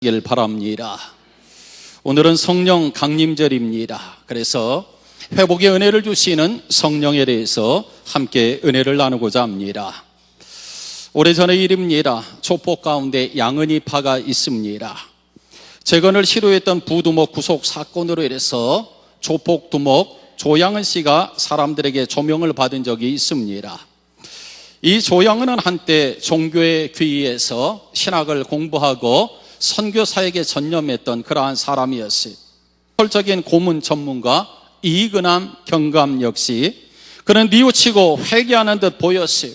길 바랍니다. 오늘은 성령 강림절입니다. 그래서 회복의 은혜를 주시는 성령에 대해서 함께 은혜를 나누고자 합니다. 오래전의 일입니다. 조폭 가운데 양은이파가 있습니다. 재건을 시도했던 부두목 구속 사건으로 인해서 조폭 두목 조양은 씨가 사람들에게 조명을 받은 적이 있습니다. 이 조양은은 한때 종교에 귀의해서 신학을 공부하고 선교사에게 전념했던 그러한 사람이었어요. 철적인 고문 전문가 이근함 경감 역시 그는 뉘우치고 회개하는 듯 보였어요.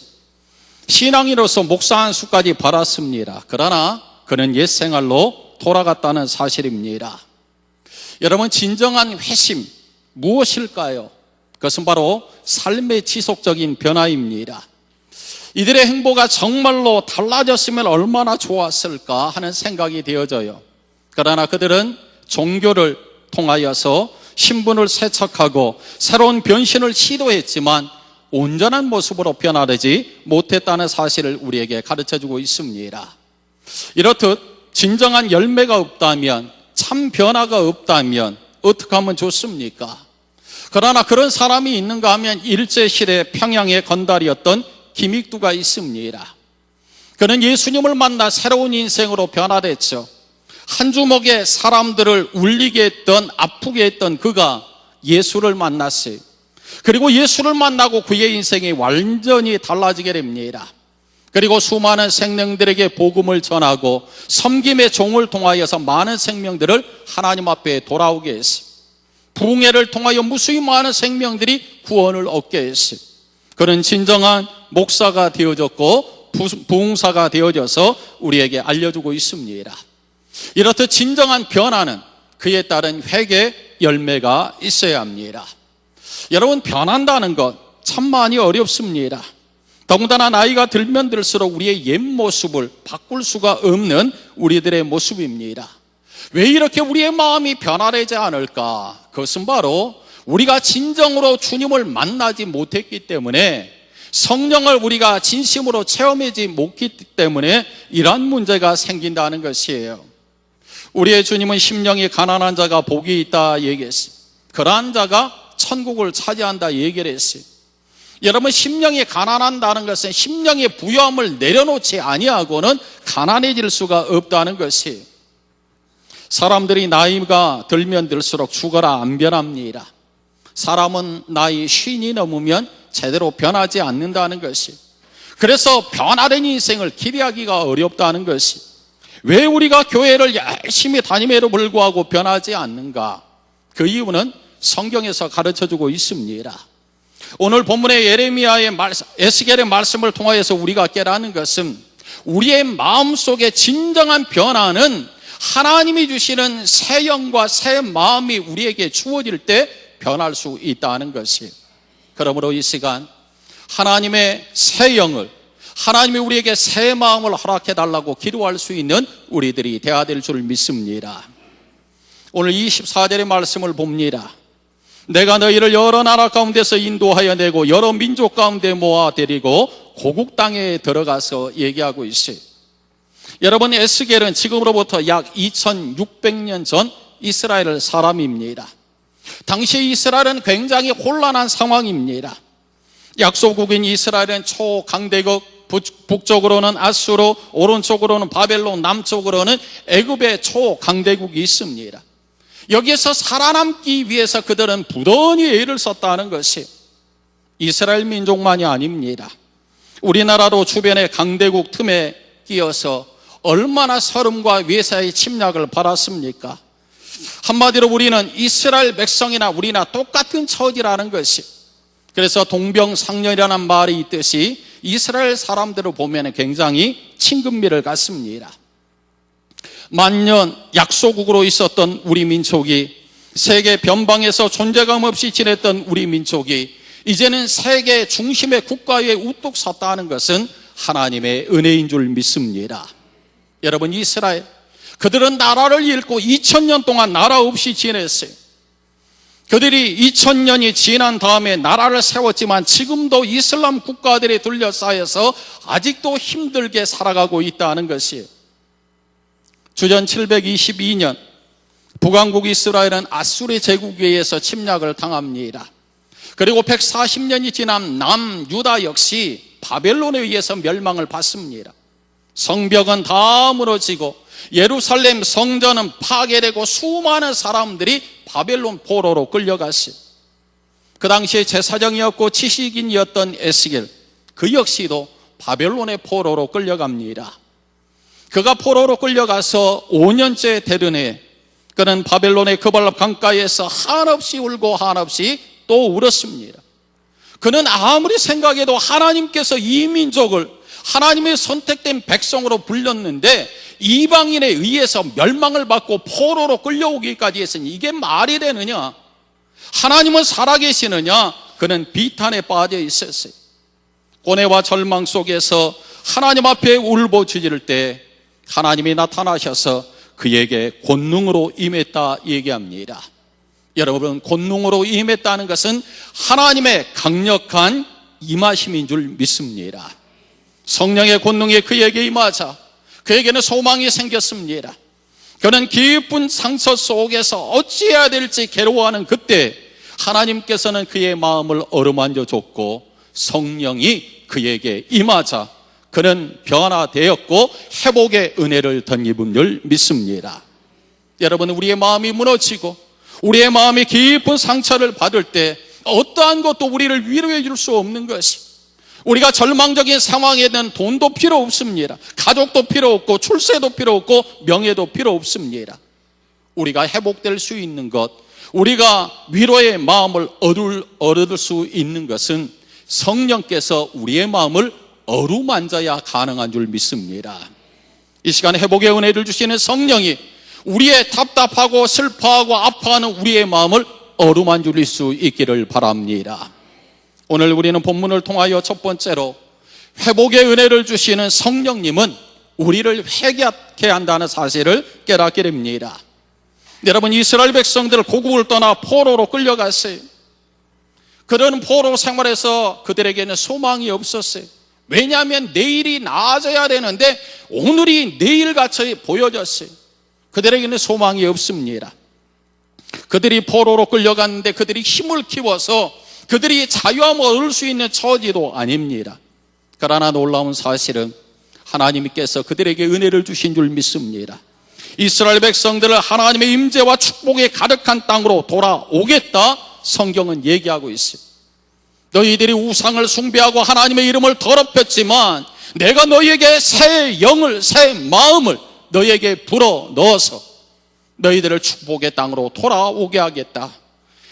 신앙인으로서 목사 한 수까지 받았습니다. 그러나 그는 옛생활로 돌아갔다는 사실입니다. 여러분, 진정한 회심 무엇일까요? 그것은 바로 삶의 지속적인 변화입니다. 이들의 행보가 정말로 달라졌으면 얼마나 좋았을까 하는 생각이 되어져요. 그러나 그들은 종교를 통하여서 신분을 세척하고 새로운 변신을 시도했지만 온전한 모습으로 변화되지 못했다는 사실을 우리에게 가르쳐주고 있습니다. 이렇듯 진정한 열매가 없다면, 참 변화가 없다면 어떻게 하면 좋습니까? 그러나 그런 사람이 있는가 하면 일제시대 평양의 건달이었던 김익두가 있습니다. 그는 예수님을 만나 새로운 인생으로 변화됐죠. 한 주먹의 사람들을 울리게 했던, 아프게 했던 그가 예수를 만났어요. 그리고 예수를 만나고 그의 인생이 완전히 달라지게 됩니다. 그리고 수많은 생명들에게 복음을 전하고 섬김의 종을 통하여서 많은 생명들을 하나님 앞에 돌아오게 했어요. 부흥회를 통하여 무수히 많은 생명들이 구원을 얻게 했어요. 그는 진정한 목사가 되어졌고 부흥사가 되어져서 우리에게 알려주고 있습니다. 이렇듯 진정한 변화는 그에 따른 회개 열매가 있어야 합니다. 여러분, 변한다는 것 참 많이 어렵습니다. 더군다나 나이가 들면 들수록 우리의 옛 모습을 바꿀 수가 없는 우리들의 모습입니다. 왜 이렇게 우리의 마음이 변화되지 않을까? 그것은 바로 우리가 진정으로 주님을 만나지 못했기 때문에, 성령을 우리가 진심으로 체험하지 못했기 때문에 이러한 문제가 생긴다는 것이에요. 우리의 주님은 심령이 가난한 자가 복이 있다 얘기했어요. 그러한 자가 천국을 차지한다 얘기를 했어요. 여러분, 심령이 가난한다는 것은 심령의 부요함을 내려놓지 아니하고는 가난해질 수가 없다는 것이에요. 사람들이 나이가 들면 들수록 죽어라 안 변합니다. 사람은 나이 50이 넘으면 제대로 변하지 않는다는 것이, 그래서 변화된 인생을 기대하기가 어렵다는 것이, 왜 우리가 교회를 열심히 다님에도 불구하고 변하지 않는가? 그 이유는 성경에서 가르쳐주고 있습니다. 오늘 본문의 예레미야의 말씀, 에스겔의 말씀을 통하여서 우리가 깨닫는 것은 우리의 마음속에 진정한 변화는 하나님이 주시는 새 영과 새 마음이 우리에게 주어질 때 변할 수 있다는 것이에요. 그러므로 이 시간 하나님의 새 영을, 하나님이 우리에게 새 마음을 허락해 달라고 기도할 수 있는 우리들이 되어야 될 줄 믿습니다. 오늘 24절의 말씀을 봅니다. 내가 너희를 여러 나라 가운데서 인도하여 내고 여러 민족 가운데 모아 데리고 고국 땅에 들어가서 얘기하고 있어요. 여러분, 에스겔은 지금으로부터 약 2600년 전 이스라엘 사람입니다. 당시 이스라엘은 굉장히 혼란한 상황입니다. 약소국인 이스라엘은 초강대국, 북쪽으로는 아수르, 오른쪽으로는 바벨론, 남쪽으로는 애굽의 초강대국이 있습니다. 여기에서 살아남기 위해서 그들은 부단히 애를 썼다는 것이 이스라엘 민족만이 아닙니다. 우리나라도 주변의 강대국 틈에 끼어서 얼마나 서름과 외사의 침략을 받았습니까? 한마디로 우리는 이스라엘 백성이나 우리나 똑같은 처지라는 것이, 그래서 동병상련이라는 말이 있듯이 이스라엘 사람들을 보면 굉장히 친근미를 갖습니다. 만년 약소국으로 있었던 우리 민족이, 세계 변방에서 존재감 없이 지냈던 우리 민족이 이제는 세계 중심의 국가에 우뚝 섰다는 것은 하나님의 은혜인 줄 믿습니다. 여러분, 이스라엘, 그들은 나라를 잃고 2000년 동안 나라 없이 지냈어요. 그들이 2000년이 지난 다음에 나라를 세웠지만 지금도 이슬람 국가들이 둘러싸여서 아직도 힘들게 살아가고 있다는 것이에요. 주전 722년 북왕국 이스라엘은 아수르 제국에 의해서 침략을 당합니다. 그리고 140년이 지난 남유다 역시 바벨론에 의해서 멸망을 받습니다. 성벽은 다 무너지고 예루살렘 성전은 파괴되고 수많은 사람들이 바벨론 포로로 끌려갔어요. 그 당시에 제사장이었고 지식인이었던 에스겔, 그 역시도 바벨론의 포로로 끌려갑니다. 그가 포로로 끌려가서 5년째 되던 해 그는 바벨론의 그발랍 강가에서 한없이 울고 한없이 또 울었습니다. 그는 아무리 생각해도 하나님께서 이 민족을 하나님의 선택된 백성으로 불렸는데 이방인에 의해서 멸망을 받고 포로로 끌려오기까지 했으니 이게 말이 되느냐? 하나님은 살아계시느냐? 그는 비탄에 빠져 있었어요. 고뇌와 절망 속에서 하나님 앞에 울부짖을 때 하나님이 나타나셔서 그에게 권능으로 임했다 얘기합니다. 여러분, 권능으로 임했다는 것은 하나님의 강력한 임하심인 줄 믿습니다. 성령의 권능이 그에게 임하자 그에게는 소망이 생겼습니다. 그는 깊은 상처 속에서 어찌해야 될지 괴로워하는 그때 하나님께서는 그의 마음을 어루만져 줬고 성령이 그에게 임하자 그는 변화되었고 회복의 은혜를 덧입은 줄 믿습니다. 여러분, 우리의 마음이 무너지고 우리의 마음이 깊은 상처를 받을 때 어떠한 것도 우리를 위로해 줄 수 없는 것이, 우리가 절망적인 상황에는 돈도 필요 없습니다. 가족도 필요 없고 출세도 필요 없고 명예도 필요 없습니다. 우리가 회복될 수 있는 것, 우리가 위로의 마음을 얻을 수 있는 것은 성령께서 우리의 마음을 어루만져야 가능한 줄 믿습니다. 이 시간에 회복의 은혜를 주시는 성령이 우리의 답답하고 슬퍼하고 아파하는 우리의 마음을 어루만질 수 있기를 바랍니다. 오늘 우리는 본문을 통하여 첫 번째로 회복의 은혜를 주시는 성령님은 우리를 회개하게 한다는 사실을 깨닫게 됩니다. 여러분, 이스라엘 백성들 고국을 떠나 포로로 끌려갔어요. 그들은 포로 생활에서 그들에게는 소망이 없었어요. 왜냐하면 내일이 나아져야 되는데 오늘이 내일같이 보여졌어요. 그들에게는 소망이 없습니다. 그들이 포로로 끌려갔는데 그들이 힘을 키워서 그들이 자유함을 얻을 수 있는 처지도 아닙니다. 그러나 놀라운 사실은 하나님께서 그들에게 은혜를 주신 줄 믿습니다. 이스라엘 백성들을 하나님의 임재와 축복에 가득한 땅으로 돌아오겠다 성경은 얘기하고 있어요. 너희들이 우상을 숭배하고 하나님의 이름을 더럽혔지만 내가 너희에게 새 영을, 새 마음을 너희에게 불어넣어서 너희들을 축복의 땅으로 돌아오게 하겠다.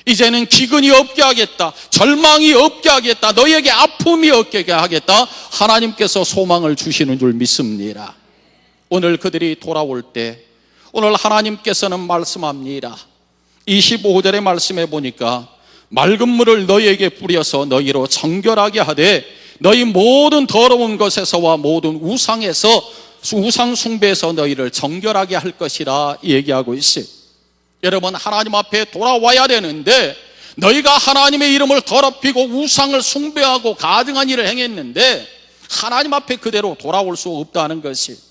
이제는 기근이 없게 하겠다. 절망이 없게 하겠다. 너희에게 아픔이 없게 하겠다. 하나님께서 소망을 주시는 줄 믿습니다. 오늘 그들이 돌아올 때 오늘 하나님께서는 말씀합니다. 25절의 말씀에 보니까 맑은 물을 너희에게 뿌려서 너희로 정결하게 하되 너희 모든 더러운 것에서와 모든 우상 숭배에서 너희를 정결하게 할 것이라 얘기하고 있어요. 여러분, 하나님 앞에 돌아와야 되는데 너희가 하나님의 이름을 더럽히고 우상을 숭배하고 가증한 일을 행했는데 하나님 앞에 그대로 돌아올 수 없다는 것이,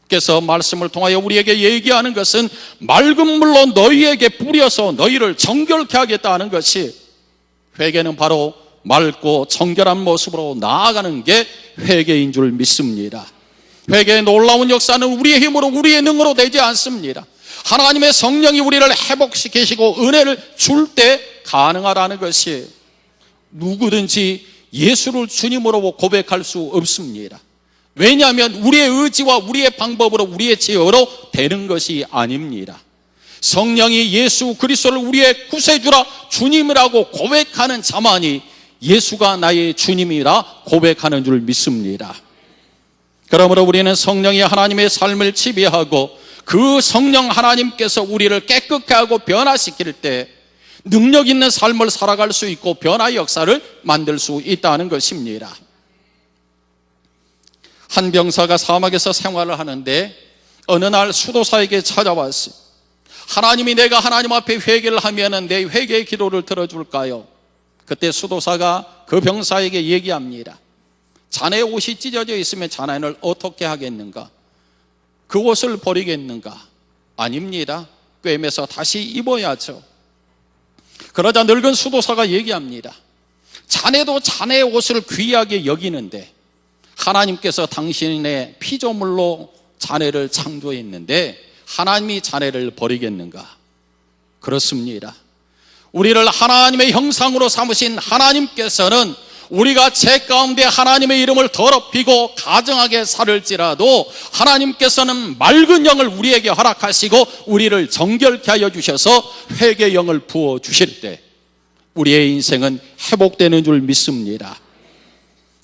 그래서 말씀을 통하여 우리에게 얘기하는 것은 맑은 물로 너희에게 뿌려서 너희를 정결케 하겠다는 것이, 회개는 바로 맑고 정결한 모습으로 나아가는 게 회개인 줄 믿습니다. 회개의 놀라운 역사는 우리의 힘으로 우리의 능으로 되지 않습니다. 하나님의 성령이 우리를 회복시키시고 은혜를 줄 때 가능하다는 것이, 누구든지 예수를 주님으로 고백할 수 없습니다. 왜냐하면 우리의 의지와 우리의 방법으로 우리의 지혜로 되는 것이 아닙니다. 성령이 예수 그리스도를 우리의 구세주라 주님이라고 고백하는 자만이 예수가 나의 주님이라 고백하는 줄 믿습니다. 그러므로 우리는 성령이 하나님의 삶을 지배하고 그 성령 하나님께서 우리를 깨끗게 하고 변화시킬 때 능력 있는 삶을 살아갈 수 있고 변화의 역사를 만들 수 있다는 것입니다. 한 병사가 사막에서 생활을 하는데 어느 날 수도사에게 찾아왔어요. 하나님이 내가 하나님 앞에 회개를 하면 내 회개의 기도를 들어줄까요? 그때 수도사가 그 병사에게 얘기합니다. 자네의 옷이 찢어져 있으면 자네를 어떻게 하겠는가? 그 옷을 버리겠는가? 아닙니다. 꿰매서 다시 입어야죠. 그러자 늙은 수도사가 얘기합니다. 자네도 자네의 옷을 귀하게 여기는데 하나님께서 당신의 피조물로 자네를 창조했는데 하나님이 자네를 버리겠는가? 그렇습니다. 우리를 하나님의 형상으로 삼으신 하나님께서는 우리가 죄 가운데 하나님의 이름을 더럽히고 가증하게 살을지라도 하나님께서는 맑은 영을 우리에게 허락하시고 우리를 정결케 하여 주셔서 회개의 영을 부어주실 때 우리의 인생은 회복되는 줄 믿습니다.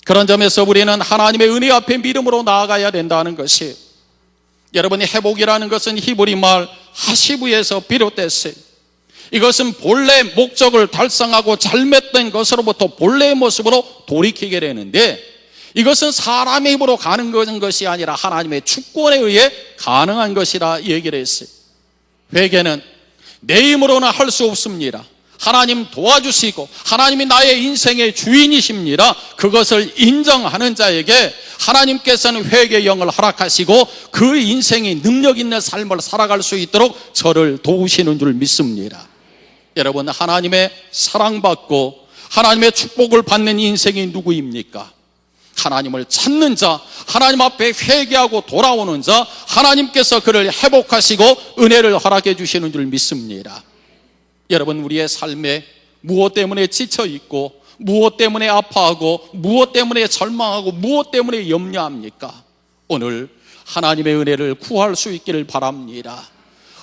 그런 점에서 우리는 하나님의 은혜 앞에 믿음으로 나아가야 된다는 것이, 여러분이 회복이라는 것은 히브리 말 하시브에서 비롯됐어요. 이것은 본래 목적을 달성하고 잘못된 것으로부터 본래의 모습으로 돌이키게 되는데, 이것은 사람의 힘으로 가는 것이 아니라 하나님의 주권에 의해 가능한 것이라 얘기를 했어요. 회개는 내 힘으로는 할 수 없습니다. 하나님 도와주시고 하나님이 나의 인생의 주인이십니다. 그것을 인정하는 자에게 하나님께서는 회개의 영을 허락하시고 그 인생이 능력 있는 삶을 살아갈 수 있도록 저를 도우시는 줄 믿습니다. 여러분, 하나님의 사랑받고 하나님의 축복을 받는 인생이 누구입니까? 하나님을 찾는 자, 하나님 앞에 회개하고 돌아오는 자, 하나님께서 그를 회복하시고 은혜를 허락해 주시는 줄 믿습니다. 여러분, 우리의 삶에 무엇 때문에 지쳐있고 무엇 때문에 아파하고 무엇 때문에 절망하고 무엇 때문에 염려합니까? 오늘 하나님의 은혜를 구할 수 있기를 바랍니다.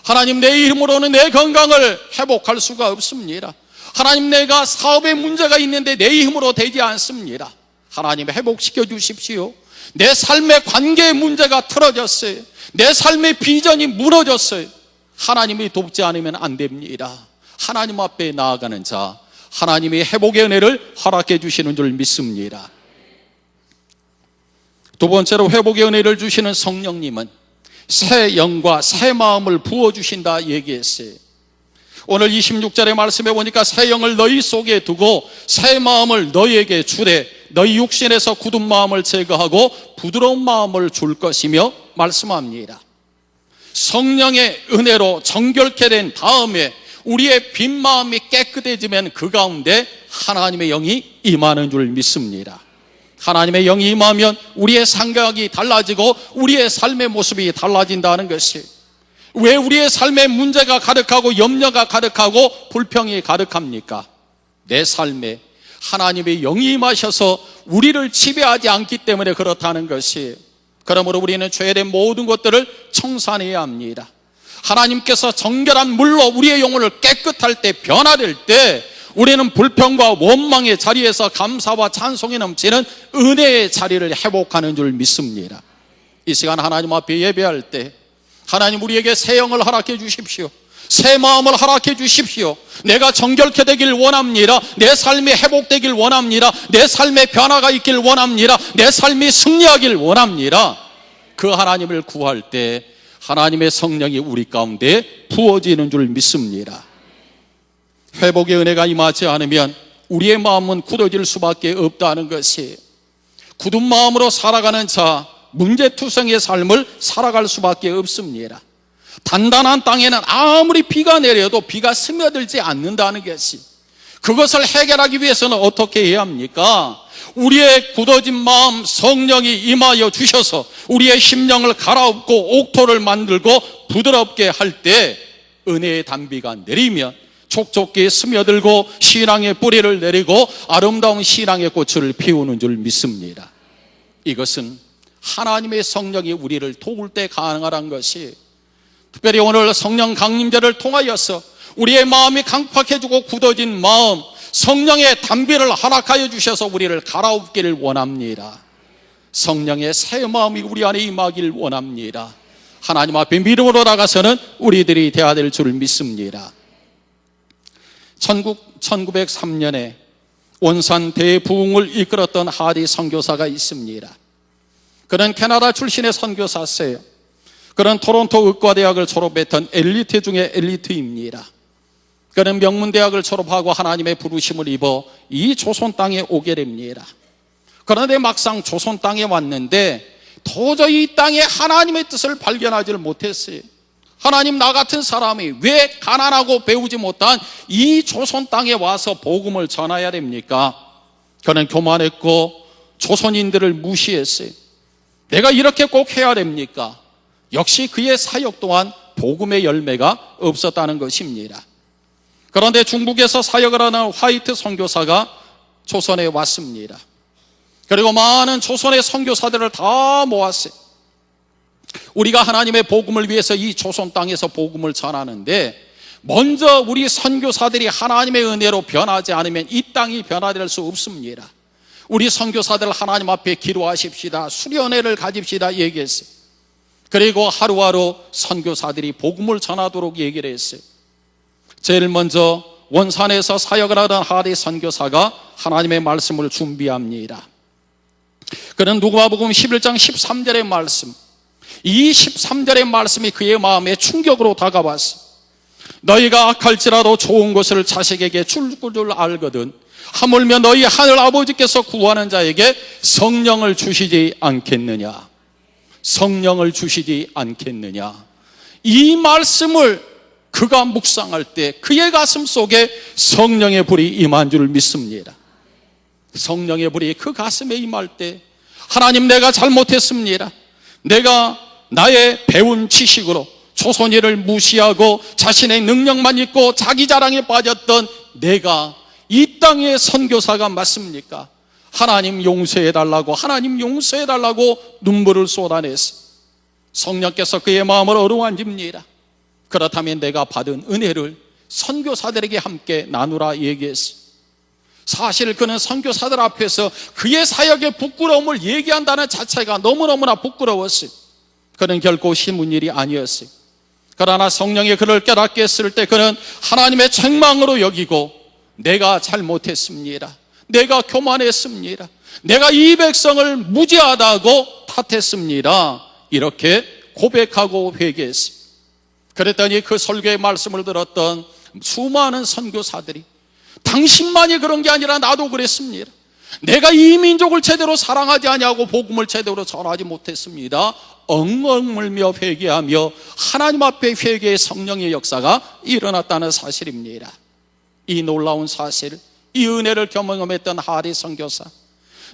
하나님, 내 이름으로는 내 건강을 회복할 수가 없습니다. 하나님, 내가 사업에 문제가 있는데 내 힘으로 되지 않습니다. 하나님, 회복시켜 주십시오. 내 삶의 관계의 문제가 틀어졌어요. 내 삶의 비전이 무너졌어요. 하나님이 돕지 않으면 안 됩니다. 하나님 앞에 나아가는 자, 하나님이 회복의 은혜를 허락해 주시는 줄 믿습니다. 두 번째로 회복의 은혜를 주시는 성령님은 새 영과 새 마음을 부어주신다 얘기했어요. 오늘 26절의 말씀에 보니까 새 영을 너희 속에 두고 새 마음을 너희에게 주되 너희 육신에서 굳은 마음을 제거하고 부드러운 마음을 줄 것이며 말씀합니다. 성령의 은혜로 정결케 된 다음에 우리의 빈 마음이 깨끗해지면 그 가운데 하나님의 영이 임하는 줄 믿습니다. 하나님의 영이 임하면 우리의 생각이 달라지고 우리의 삶의 모습이 달라진다는 것이, 왜 우리의 삶에 문제가 가득하고 염려가 가득하고 불평이 가득합니까? 내 삶에 하나님의 영이 임하셔서 우리를 지배하지 않기 때문에 그렇다는 것이, 그러므로 우리는 죄된 모든 것들을 청산해야 합니다. 하나님께서 정결한 물로 우리의 영혼을 깨끗할 때, 변화될 때 우리는 불평과 원망의 자리에서 감사와 찬송이 넘치는 은혜의 자리를 회복하는 줄 믿습니다. 이 시간 하나님 앞에 예배할 때 하나님, 우리에게 새 영을 허락해 주십시오. 새 마음을 허락해 주십시오. 내가 정결케 되길 원합니다. 내 삶이 회복되길 원합니다. 내 삶에 변화가 있길 원합니다. 내 삶이 승리하길 원합니다. 그 하나님을 구할 때 하나님의 성령이 우리 가운데 부어지는 줄 믿습니다. 회복의 은혜가 임하지 않으면 우리의 마음은 굳어질 수밖에 없다는 것이, 굳은 마음으로 살아가는 자, 문제투성의 삶을 살아갈 수밖에 없습니다. 단단한 땅에는 아무리 비가 내려도 비가 스며들지 않는다는 것이, 그것을 해결하기 위해서는 어떻게 해야 합니까? 우리의 굳어진 마음 성령이 임하여 주셔서 우리의 심령을 갈아엎고 옥토를 만들고 부드럽게 할 때 은혜의 단비가 내리면 촉촉히 스며들고 신앙의 뿌리를 내리고 아름다운 신앙의 꽃을 피우는 줄 믿습니다. 이것은 하나님의 성령이 우리를 도울 때 가능한 것이, 특별히 오늘 성령 강림제를 통하여서 우리의 마음이 강팍해지고 굳어진 마음, 성령의 단비를 허락하여 주셔서 우리를 갈아엎기를 원합니다. 성령의 새 마음이 우리 안에 임하길 원합니다. 하나님 앞에 믿음으로 나가서는 우리들이 되어야 될 줄 믿습니다. 1903년에 온산 대부흥을 이끌었던 하디 선교사가 있습니다. 그는 캐나다 출신의 선교사세요. 그는 토론토 의과대학을 졸업했던 엘리트 중에 엘리트입니다. 그는 명문대학을 졸업하고 하나님의 부르심을 입어 이 조선 땅에 오게 됩니다. 그런데 막상 조선 땅에 왔는데 도저히 이 땅에 하나님의 뜻을 발견하지를 못했어요. 하나님, 나 같은 사람이 왜 가난하고 배우지 못한 이 조선 땅에 와서 복음을 전해야 됩니까? 그는 교만했고 조선인들을 무시했어요. 내가 이렇게 꼭 해야 됩니까? 역시 그의 사역 또한 복음의 열매가 없었다는 것입니다. 그런데 중국에서 사역을 하는 화이트 선교사가 조선에 왔습니다. 그리고 많은 조선의 선교사들을 다 모았어요. 우리가 하나님의 복음을 위해서 이 조선 땅에서 복음을 전하는데, 먼저 우리 선교사들이 하나님의 은혜로 변하지 않으면 이 땅이 변화될 수 없습니다. 우리 선교사들 하나님 앞에 기도하십시다, 수련회를 가집시다 얘기했어요. 그리고 하루하루 선교사들이 복음을 전하도록 얘기를 했어요. 제일 먼저 원산에서 사역을 하던 하리 선교사가 하나님의 말씀을 준비합니다. 그는 누가복음 11장 13절의 말씀, 이 13절의 말씀이 그의 마음에 충격으로 다가왔어. 너희가 악할지라도 좋은 것을 자식에게 줄 줄 알거든 하물며 너희 하늘 아버지께서 구하는 자에게 성령을 주시지 않겠느냐. 성령을 주시지 않겠느냐. 이 말씀을 그가 묵상할 때 그의 가슴 속에 성령의 불이 임한 줄 믿습니다. 성령의 불이 그 가슴에 임할 때, 하나님, 내가 잘못했습니다. 내가 나의 배운 지식으로 조선인을 무시하고 자신의 능력만 있고 자기 자랑에 빠졌던 내가 이 땅의 선교사가 맞습니까? 하나님 용서해달라고, 하나님 용서해달라고 눈물을 쏟아냈어. 성령께서 그의 마음을 어루만집니다. 그렇다면 내가 받은 은혜를 선교사들에게 함께 나누라 얘기했어. 사실 그는 선교사들 앞에서 그의 사역의 부끄러움을 얘기한다는 자체가 너무너무나 부끄러웠어요. 그는 결코 쉬운 일이 아니었어요. 그러나 성령이 그를 깨닫게 했을 때 그는 하나님의 책망으로 여기고, 내가 잘못했습니다. 내가 교만했습니다. 내가 이 백성을 무지하다고 탓했습니다. 이렇게 고백하고 회개했어요. 그랬더니 그 설교의 말씀을 들었던 수많은 선교사들이, 당신만이 그런 게 아니라 나도 그랬습니다. 내가 이 민족을 제대로 사랑하지 아니하고 복음을 제대로 전하지 못했습니다. 엉엉 울며 회개하며 하나님 앞에 회개의 성령의 역사가 일어났다는 사실입니다. 이 놀라운 사실, 이 은혜를 경험했던 하리 선교사,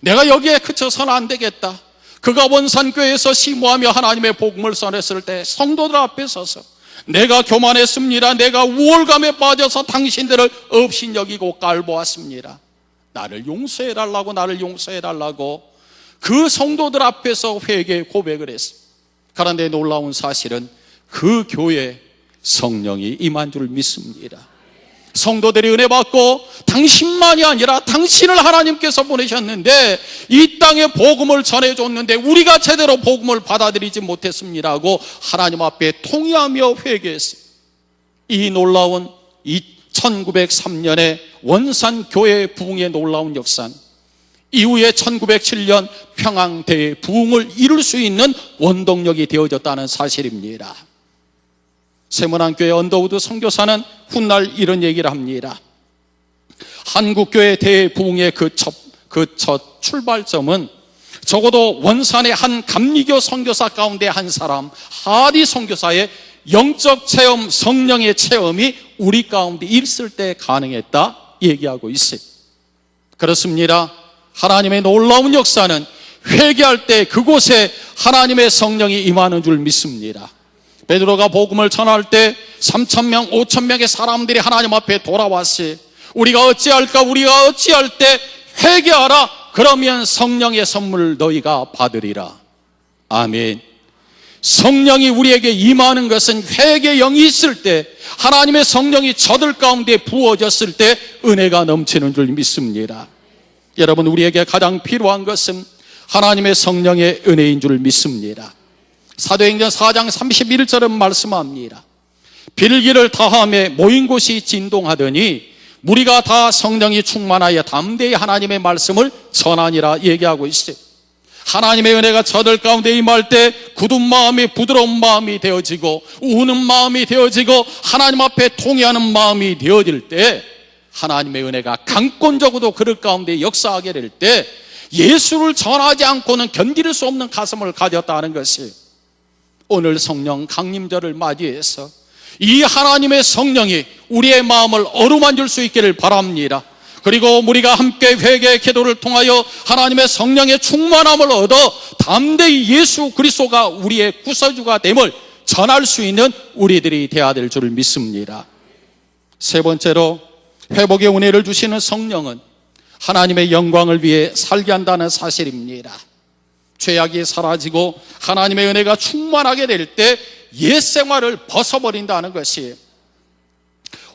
내가 여기에 그쳐서는 안 되겠다. 그가 원산교회에서 심호하며 하나님의 복음을 전했을 때 성도들 앞에 서서, 내가 교만했습니다. 내가 우월감에 빠져서 당신들을 없인 여기고 깔보았습니다. 나를 용서해달라고, 나를 용서해달라고 그 성도들 앞에서 회개 고백을 했습니다. 그런데 놀라운 사실은 그 교회에 성령이 임한 줄 믿습니다. 성도들이 은혜 받고 당신만이 아니라 당신을 하나님께서 보내셨는데 이 땅에 복음을 전해줬는데 우리가 제대로 복음을 받아들이지 못했습니다 하고 하나님 앞에 통회하며 회개했어요. 이 놀라운 1903년에 원산교회 부흥의 놀라운 역사는 이후에 1907년 평양대회 부흥을 이룰 수 있는 원동력이 되어졌다는 사실입니다. 세문안교회 언더우드 선교사는 훗날 이런 얘기를 합니다. 한국교회 대부흥의 그 첫 출발점은 적어도 원산의 한 감리교 선교사 가운데 한 사람, 하리 선교사의 영적 체험, 성령의 체험이 우리 가운데 있을 때 가능했다 얘기하고 있어요. 그렇습니다. 하나님의 놀라운 역사는 회개할 때 그곳에 하나님의 성령이 임하는 줄 믿습니다. 베드로가 복음을 전할 때 3,000명, 5,000명의 사람들이 하나님 앞에 돌아왔어요. 우리가 어찌할까? 우리가 어찌할 때 회개하라. 그러면 성령의 선물을 너희가 받으리라. 아멘. 성령이 우리에게 임하는 것은 회개의 영이 있을 때, 하나님의 성령이 저들 가운데 부어졌을 때 은혜가 넘치는 줄 믿습니다. 여러분, 우리에게 가장 필요한 것은 하나님의 성령의 은혜인 줄 믿습니다. 사도행전 4장 31절은 말씀합니다. 빌기를 다함에 모인 곳이 진동하더니 무리가 다 성령이 충만하여 담대히 하나님의 말씀을 전하니라 얘기하고 있어요. 하나님의 은혜가 저들 가운데 임할 때 굳은 마음이 부드러운 마음이 되어지고 우는 마음이 되어지고 하나님 앞에 통회하는 마음이 되어질 때 하나님의 은혜가 강권적으로 그들 가운데 역사하게 될 때 예수를 전하지 않고는 견딜 수 없는 가슴을 가졌다는 것이 오늘 성령 강림절을 맞이해서 이 하나님의 성령이 우리의 마음을 어루만질 수 있기를 바랍니다. 그리고 우리가 함께 회개 기도를 통하여 하나님의 성령의 충만함을 얻어 담대히 예수 그리스도가 우리의 구세주가 됨을 전할 수 있는 우리들이 되어야 될 줄을 믿습니다. 세 번째로 회복의 은혜를 주시는 성령은 하나님의 영광을 위해 살게 한다는 사실입니다. 죄악이 사라지고 하나님의 은혜가 충만하게 될 때 옛 생활을 벗어버린다는 것이에요.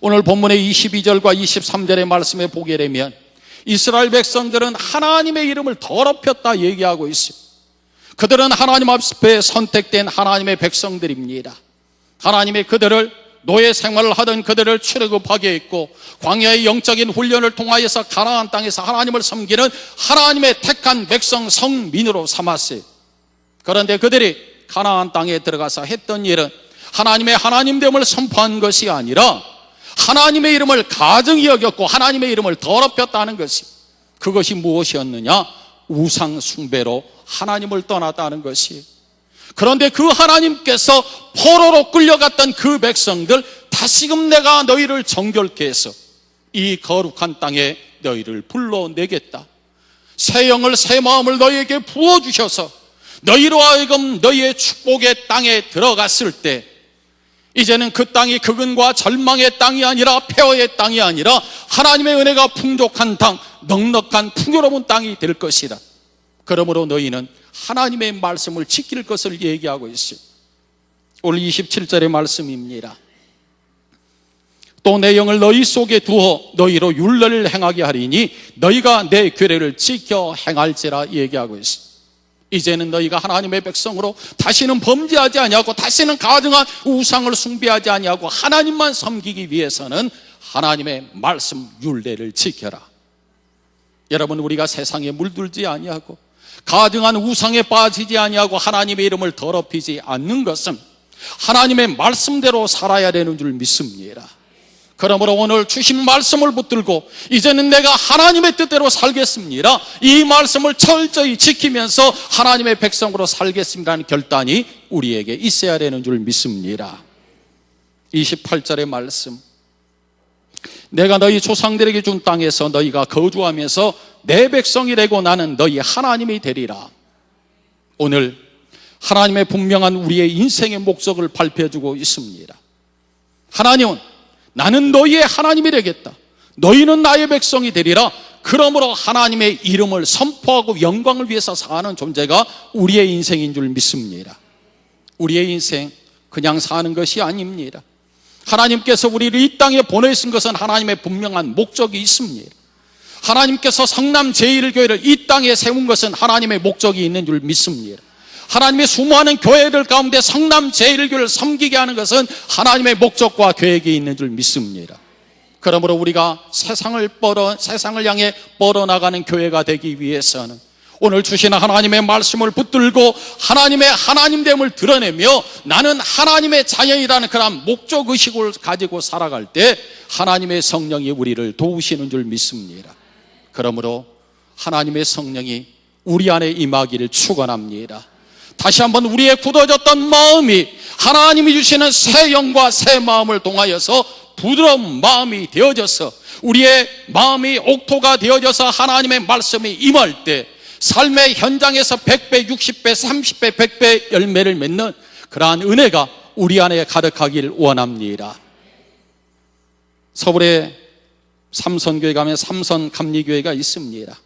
오늘 본문의 22절과 23절의 말씀에 보게 되면 이스라엘 백성들은 하나님의 이름을 더럽혔다 얘기하고 있어요. 그들은 하나님 앞에 선택된 하나님의 백성들입니다. 하나님의 그들을 노예 생활을 하던 그들을 출애굽하게 했고 광야의 영적인 훈련을 통하여서 가나안 땅에서 하나님을 섬기는 하나님의 택한 백성 성민으로 삼았어요. 그런데 그들이 가나안 땅에 들어가서 했던 일은 하나님의 하나님됨을 선포한 것이 아니라 하나님의 이름을 가증히 여겼고 하나님의 이름을 더럽혔다는 것이, 그것이 무엇이었느냐? 우상 숭배로 하나님을 떠났다는 것이. 그런데 그 하나님께서 포로로 끌려갔던 그 백성들, 다시금 내가 너희를 정결케 해서 이 거룩한 땅에 너희를 불러내겠다. 새 영을 새 마음을 너희에게 부어주셔서 너희로 하여금 너희의 축복의 땅에 들어갔을 때 이제는 그 땅이 극은과 절망의 땅이 아니라 폐허의 땅이 아니라 하나님의 은혜가 풍족한 땅, 넉넉한 풍요로운 땅이 될 것이다. 그러므로 너희는 하나님의 말씀을 지킬 것을 얘기하고 있어요. 오늘 27절의 말씀입니다. 또 내 영을 너희 속에 두어 너희로 율례를 행하게 하리니 너희가 내 규례를 지켜 행할지라 얘기하고 있어요. 이제는 너희가 하나님의 백성으로 다시는 범죄하지 아니하고 다시는 가증한 우상을 숭배하지 아니하고 하나님만 섬기기 위해서는 하나님의 말씀 율례를 지켜라. 여러분, 우리가 세상에 물들지 아니하고 가증한 우상에 빠지지 아니하고 하나님의 이름을 더럽히지 않는 것은 하나님의 말씀대로 살아야 되는 줄 믿습니다. 그러므로 오늘 주신 말씀을 붙들고 이제는 내가 하나님의 뜻대로 살겠습니다, 이 말씀을 철저히 지키면서 하나님의 백성으로 살겠습니다는 결단이 우리에게 있어야 되는 줄 믿습니다. 28절의 말씀, 내가 너희 조상들에게 준 땅에서 너희가 거주하면서 내 백성이 되고 나는 너희 하나님이 되리라. 오늘 하나님의 분명한 우리의 인생의 목적을 발표해주고 있습니다. 하나님은 나는 너희의 하나님이 되겠다, 너희는 나의 백성이 되리라. 그러므로 하나님의 이름을 선포하고 영광을 위해서 사는 존재가 우리의 인생인 줄 믿습니다. 우리의 인생 그냥 사는 것이 아닙니다. 하나님께서 우리를 이 땅에 보내신 것은 하나님의 분명한 목적이 있습니다. 하나님께서 성남 제1교회를 이 땅에 세운 것은 하나님의 목적이 있는 줄 믿습니다. 하나님의 수많은 교회들 가운데 성남 제1교회를 섬기게 하는 것은 하나님의 목적과 계획이 있는 줄 믿습니다. 그러므로 우리가 세상을 향해 뻗어나가는 교회가 되기 위해서는 오늘 주신 하나님의 말씀을 붙들고 하나님의 하나님됨을 드러내며 나는 하나님의 자녀이라는 그런 목적의식을 가지고 살아갈 때 하나님의 성령이 우리를 도우시는 줄 믿습니다. 그러므로 하나님의 성령이 우리 안에 임하기를 축원합니다. 다시 한번 우리의 굳어졌던 마음이 하나님이 주시는 새 영과 새 마음을 통하여서 부드러운 마음이 되어져서 우리의 마음이 옥토가 되어져서 하나님의 말씀이 임할 때 삶의 현장에서 100배, 60배, 30배, 100배 열매를 맺는 그러한 은혜가 우리 안에 가득하길 원합니다. 서울에 삼선교회 가면 삼선감리교회가 있습니다.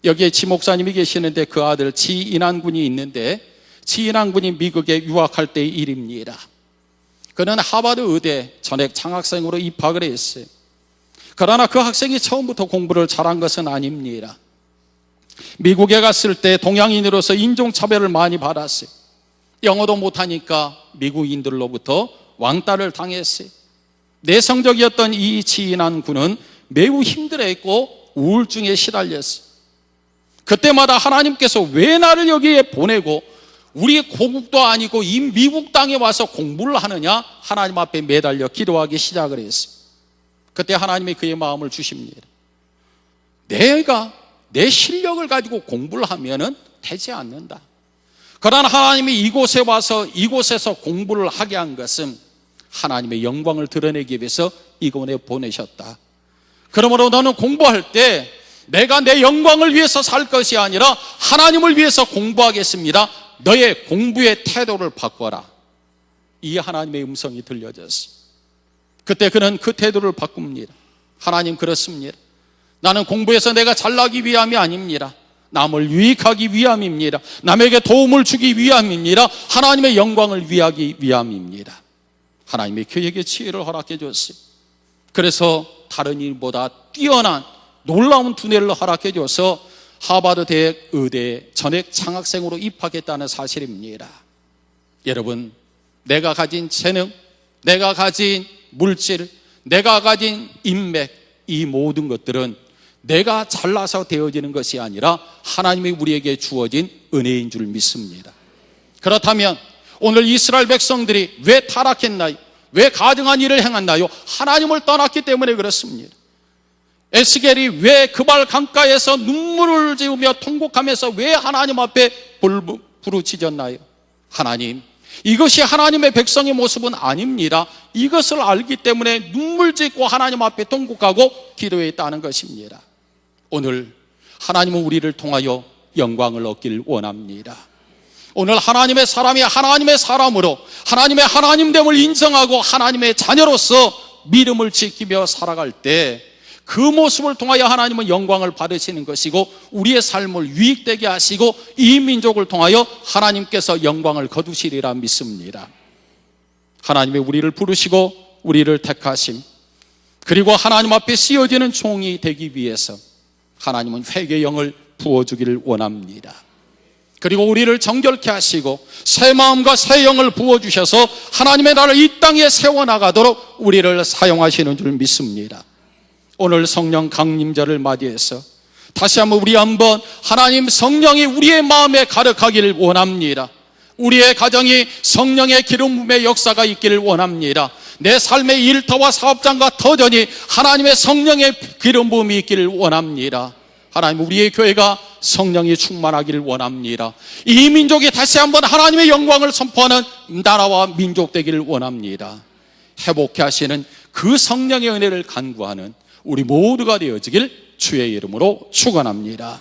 여기에 지 목사님이 계시는데 그 아들 지인환 군이 있는데, 지인환 군이 미국에 유학할 때의 일입니다. 그는 하버드 의대 전액 장학생으로 입학을 했어요. 그러나 그 학생이 처음부터 공부를 잘한 것은 아닙니다. 미국에 갔을 때 동양인으로서 인종차별을 많이 받았어요. 영어도 못하니까 미국인들로부터 왕따를 당했어요. 내성적이었던 이 지인환 군은 매우 힘들어했고 우울증에 시달렸어요. 그때마다 하나님께서 왜 나를 여기에 보내고 우리 고국도 아니고 이 미국 땅에 와서 공부를 하느냐, 하나님 앞에 매달려 기도하기 시작을 했어요. 그때 하나님이 그의 마음을 주십니다. 내가 내 실력을 가지고 공부를 하면은 되지 않는다. 그러나 하나님이 이곳에 와서 이곳에서 공부를 하게 한 것은 하나님의 영광을 드러내기 위해서 이곳에 보내셨다. 그러므로 너는 공부할 때 내가 내 영광을 위해서 살 것이 아니라 하나님을 위해서 공부하겠습니다. 너의 공부의 태도를 바꿔라. 이 하나님의 음성이 들려졌어. 그때 그는 그 태도를 바꿉니다. 하나님, 그렇습니다. 나는 공부해서 내가 잘나기 위함이 아닙니다. 남을 유익하기 위함입니다. 남에게 도움을 주기 위함입니다. 하나님의 영광을 위하기 위함입니다. 하나님이 그에게 지혜를 허락해 줬어요. 그래서 다른 일보다 뛰어난 놀라운 두뇌를 허락해 줘서 하버드 대학 의대에 전액 장학생으로 입학했다는 사실입니다. 여러분, 내가 가진 재능, 내가 가진 물질, 내가 가진 인맥, 이 모든 것들은 내가 잘나서 되어지는 것이 아니라 하나님이 우리에게 주어진 은혜인 줄 믿습니다. 그렇다면 오늘 이스라엘 백성들이 왜 타락했나요? 왜 가증한 일을 행했나요? 하나님을 떠났기 때문에 그렇습니다. 에스겔이 왜 그발 강가에서 눈물을 지으며 통곡하면서 왜 하나님 앞에 부르짖었나요? 하나님, 이것이 하나님의 백성의 모습은 아닙니다. 이것을 알기 때문에 눈물 짓고 하나님 앞에 통곡하고 기도했다는 것입니다. 오늘 하나님은 우리를 통하여 영광을 얻길 원합니다. 오늘 하나님의 사람이 하나님의 사람으로 하나님의 하나님됨을 인정하고 하나님의 자녀로서 믿음을 지키며 살아갈 때 그 모습을 통하여 하나님은 영광을 받으시는 것이고 우리의 삶을 유익되게 하시고 이 민족을 통하여 하나님께서 영광을 거두시리라 믿습니다. 하나님이 우리를 부르시고 우리를 택하심, 그리고 하나님 앞에 쓰여지는 종이 되기 위해서 하나님은 회개의 영을 부어주기를 원합니다. 그리고 우리를 정결케 하시고 새 마음과 새 영을 부어주셔서 하나님의 나라를 이 땅에 세워나가도록 우리를 사용하시는 줄 믿습니다. 오늘 성령 강림절을 맞이해서 다시 한번 하나님 성령이 우리의 마음에 가득하기를 원합니다. 우리의 가정이 성령의 기름 부음의 역사가 있기를 원합니다. 내 삶의 일터와 사업장과 터전이 하나님의 성령의 기름 부음이 있기를 원합니다. 하나님, 우리의 교회가 성령이 충만하기를 원합니다. 이 민족이 다시 한번 하나님의 영광을 선포하는 나라와 민족 되기를 원합니다. 회복케 하시는 그 성령의 은혜를 간구하는 우리 모두가 되어지길 주의 이름으로 축원합니다.